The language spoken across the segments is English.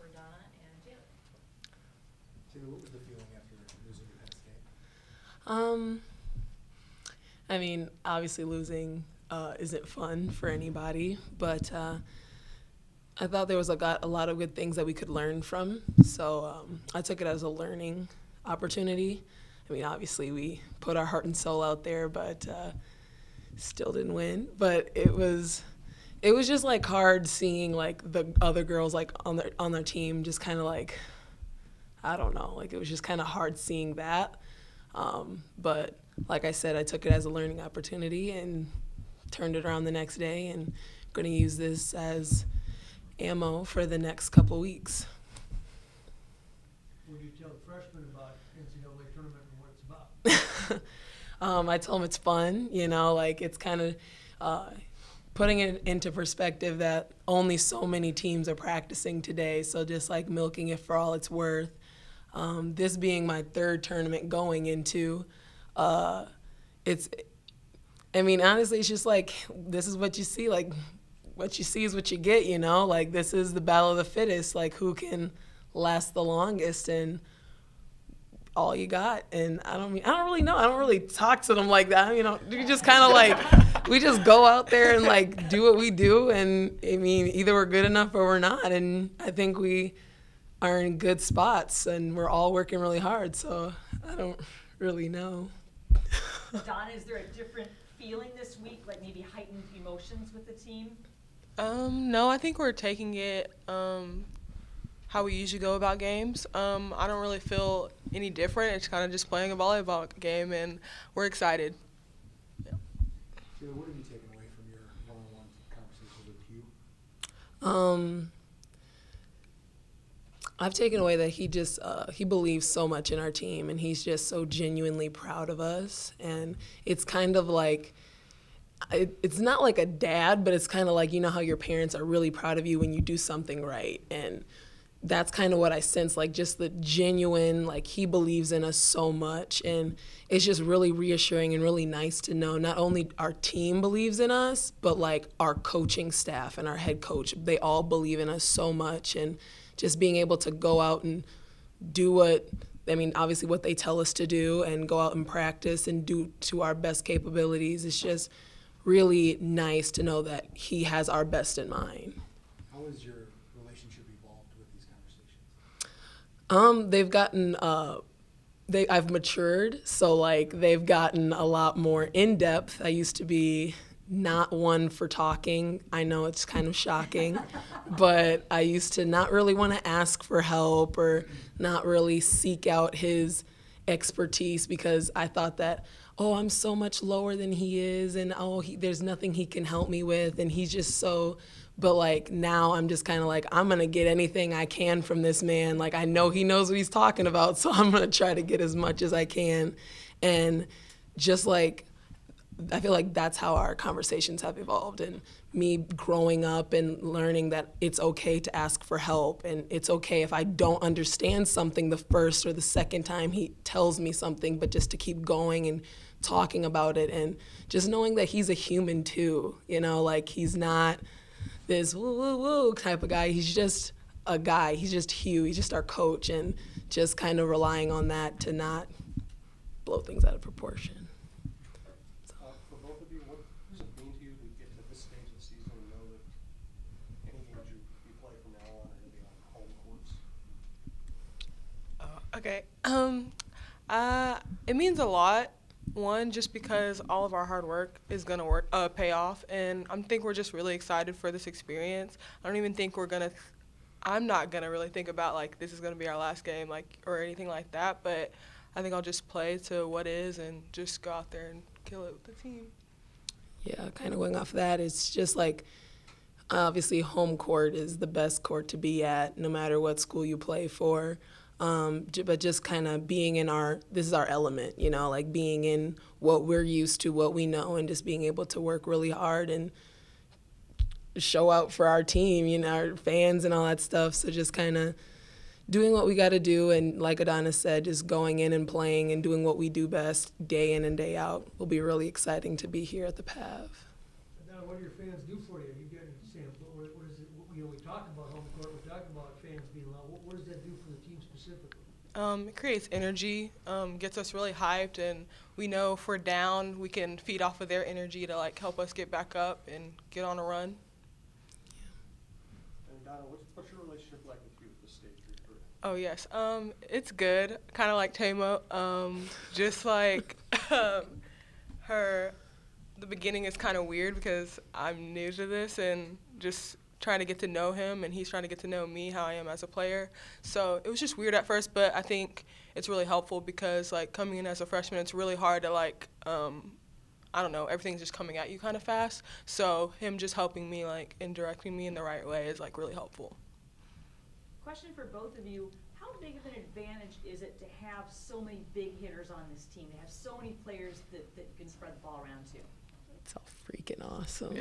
for Adanna and Taylor. Taylor, what was the feeling after losing your past game? I mean, obviously losing isn't fun for anybody, but I thought there was a lot of good things that we could learn from. So I took it as a learning opportunity. I mean, obviously we put our heart and soul out there, but still didn't win. But it was just like hard seeing like the other girls like on their team just kind of like, I don't know, like it was just kind of hard seeing that. But like I said, I took it as a learning opportunity and turned it around the next day, and I'm going to use this as ammo for the next couple weeks. What do you tell the freshmen about NCAA tournament and what it's about? I tell them it's fun, you know, like it's kind of putting it into perspective that only so many teams are practicing today, so just like milking it for all it's worth. This being my third tournament going into, I mean, honestly, it's just like, this is what you see, like, what you see is what you get, you know? Like, this is the battle of the fittest, like, who can last the longest, and all you got. And I don't really know. I don't really talk to them like that. You know, we just kind of like, we just go out there and like do what we do. And I mean, either we're good enough or we're not. And I think we are in good spots and we're all working really hard. So I don't really know. Adanna, is there a different feeling this week, like maybe heightened emotions with the team? No, I think we're taking it how we usually go about games. I don't really feel any different. It's kind of just playing a volleyball game, and we're excited. Yeah. Taylor, what have you taken away from your one-on-one conversations with Hugh? I've taken away that he believes so much in our team, and he's just so genuinely proud of us. And it's kind of like, it's not like a dad, but it's kind of like, you know how your parents are really proud of you when you do something right. And that's kind of what I sense, like just the genuine, like he believes in us so much. And it's just really reassuring and really nice to know not only our team believes in us, but like our coaching staff and our head coach, they all believe in us so much. And just being able to go out and do obviously what they tell us to do and go out and practice and do to our best capabilities. It's just really nice to know that he has our best in mind. How has your relationship evolved with these conversations? They've gotten, I've matured, so like they've gotten a lot more in depth. I used to be not one for talking. I know it's kind of shocking, but I used to not really want to ask for help or not really seek out his expertise because I thought that, oh, I'm so much lower than he is, and there's nothing he can help me with, and he's just so, but like now I'm just kind of like, I'm gonna get anything I can from this man. Like I know he knows what he's talking about, so I'm gonna try to get as much as I can. And just like, I feel like that's how our conversations have evolved, and me growing up and learning that it's okay to ask for help, and it's okay if I don't understand something the first or the second time he tells me something, but just to keep going and talking about it, and just knowing that he's a human too, you know, like he's not this woo woo woo type of guy. He's just a guy. He's just Hugh. He's just our coach, and just kind of relying on that to not blow things out of proportion. For both of you, what does it mean to you to get to this stage of the season and know that any games you play from now on are going to be on home courts? Okay. It means a lot. One, just because all of our hard work is going to pay off, and I think we're just really excited for this experience. I don't even think I'm not going to really think about, like, this is going to be our last game, like, or anything like that, but I think I'll just play to what is and just go out there and kill it with the team. Yeah, kind of going off of that, it's just like, obviously home court is the best court to be at no matter what school you play for. But just kind of being in this is our element, you know, like being in what we're used to, what we know, and just being able to work really hard and show out for our team, you know, our fans and all that stuff. So just kind of doing what we got to do, and like Adanna said, just going in and playing and doing what we do best day in and day out will be really exciting to be here at the PAV. Adanna, what do your fans do for you? You get any sample? What is it? You know, we talking about home court, we're talking about fans being loud. What does that do for the team specifically? It creates energy, gets us really hyped, and we know if we're down, we can feed off of their energy to like help us get back up and get on a run. And Donna, what's your relationship like with you at this stage of your career? Oh yes, it's good. Kind of like Tamo. Just like the beginning is kind of weird because I'm new to this and just trying to get to know him, and he's trying to get to know me, how I am as a player. So it was just weird at first, but I think it's really helpful because like coming in as a freshman, it's really hard to like, I don't know, everything's just coming at you kind of fast. So him just helping me like and directing me in the right way is like really helpful. Question for both of you, how big of an advantage is it to have so many big hitters on this team, to have so many players that you can spread the ball around to? It's all freaking awesome.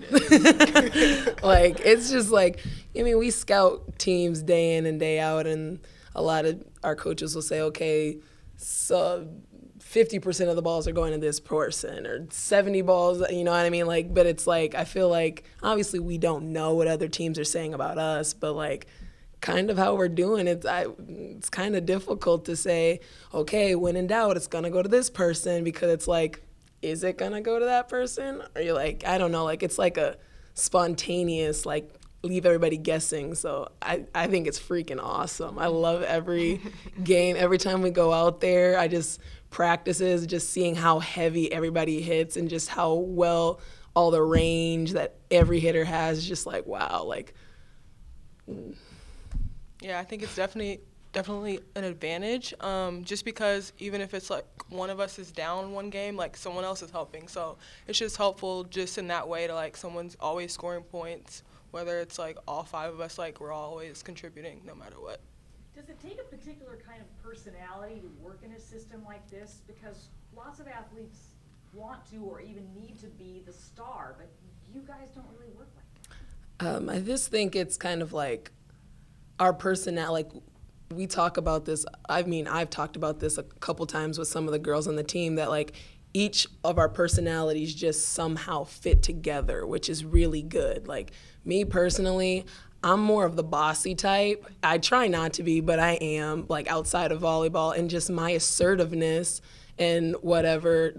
Like, it's just like, I mean, we scout teams day in and day out, and a lot of our coaches will say, okay, so 50% of the balls are going to this person, or 70 balls, you know what I mean? Like, but it's like, I feel like, obviously we don't know what other teams are saying about us, but like, kind of how we're doing it, it's kind of difficult to say, okay, when in doubt, it's going to go to this person, because it's like, is it going to go to that person? Or you're like, I don't know, like it's like a spontaneous, like leave everybody guessing. So I think it's freaking awesome. I love every game. Every time we go out there, I just practices, just seeing how heavy everybody hits and just how well all the range that every hitter has is just like, wow, like. Yeah, I think it's definitely an advantage, just because even if it's like one of us is down one game, like someone else is helping. So it's just helpful just in that way to like someone's always scoring points, whether it's like all five of us, like we're always contributing no matter what. Does it take a particular kind of personality to work in a system like this? Because lots of athletes want to or even need to be the star, but you guys don't really work like that. I just think it's kind of like our personality, like, we talk about this, I mean, I've talked about this a couple times with some of the girls on the team, that like each of our personalities just somehow fit together, which is really good. Like me personally, I'm more of the bossy type. I try not to be, but I am, like outside of volleyball, and just my assertiveness and whatever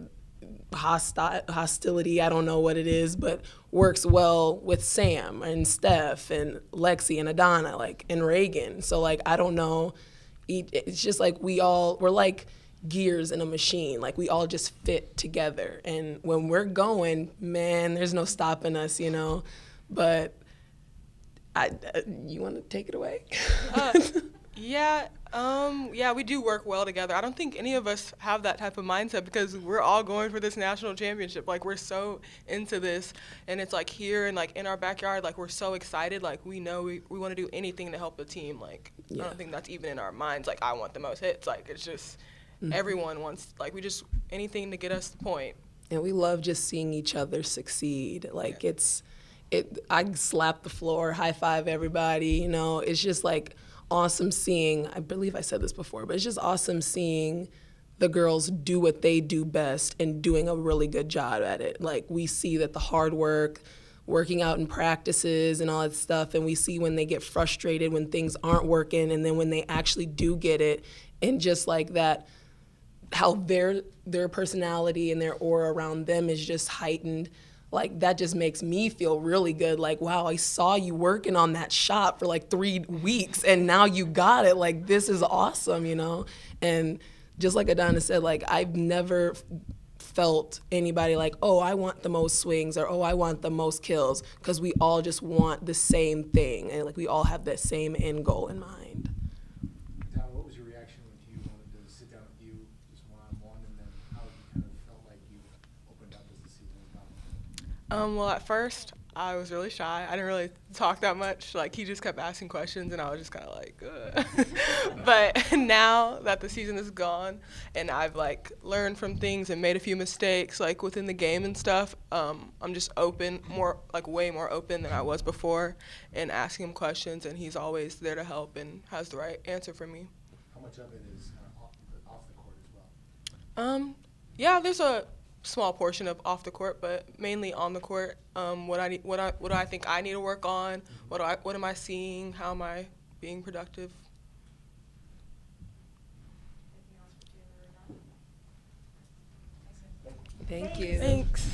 hostility, I don't know what it is, but works well with Sam and Steph and Lexi and Adanna, like, and Reagan. So like, I don't know, it's just like we're like gears in a machine. Like we all just fit together. And when we're going, man, there's no stopping us, you know? But you want to take it away? Yeah, we do work well together. I don't think any of us have that type of mindset because we're all going for this national championship. Like, we're so into this, and it's like here and like in our backyard, like we're so excited. Like, we know we want to do anything to help the team. Like, yeah. I don't think that's even in our minds. Like, I want the most hits. Like, it's just everyone wants, like, we just anything to get us the point. And we love just seeing each other succeed. Like, yeah. I slap the floor, high five everybody, you know. It's just like awesome seeing, I believe I said this before, but it's just awesome seeing the girls do what they do best and doing a really good job at it. Like, we see that the hard work, working out in practices and all that stuff, and we see when they get frustrated when things aren't working, and then when they actually do get it, and just like that, how their personality and their aura around them is just heightened. Like, that just makes me feel really good. Like, wow, I saw you working on that shot for like 3 weeks, and now you got it. Like, this is awesome, you know? And just like Adanna said, like, I've never felt anybody like, oh, I want the most swings, or oh, I want the most kills, because we all just want the same thing, and like we all have that same end goal in mind. Donna, what was your reaction when you wanted to sit down with you just one-on-one, and then how you kind of felt like you opened up as the season was going? Well, at first, I was really shy. I didn't really talk that much. Like, he just kept asking questions, and I was just kind of like, ugh. But now that the season is gone, and I've, like, learned from things and made a few mistakes, like, within the game and stuff, I'm just open, way more open than I was before, and asking him questions, and he's always there to help and has the right answer for me. How much of it is off the court as well? Yeah, there's a small portion of off the court, but mainly on the court. What do I think I need to work on? What am I seeing? How am I being productive? Anything else for Taylor or not? Thanks, guys. Thank you. Thanks.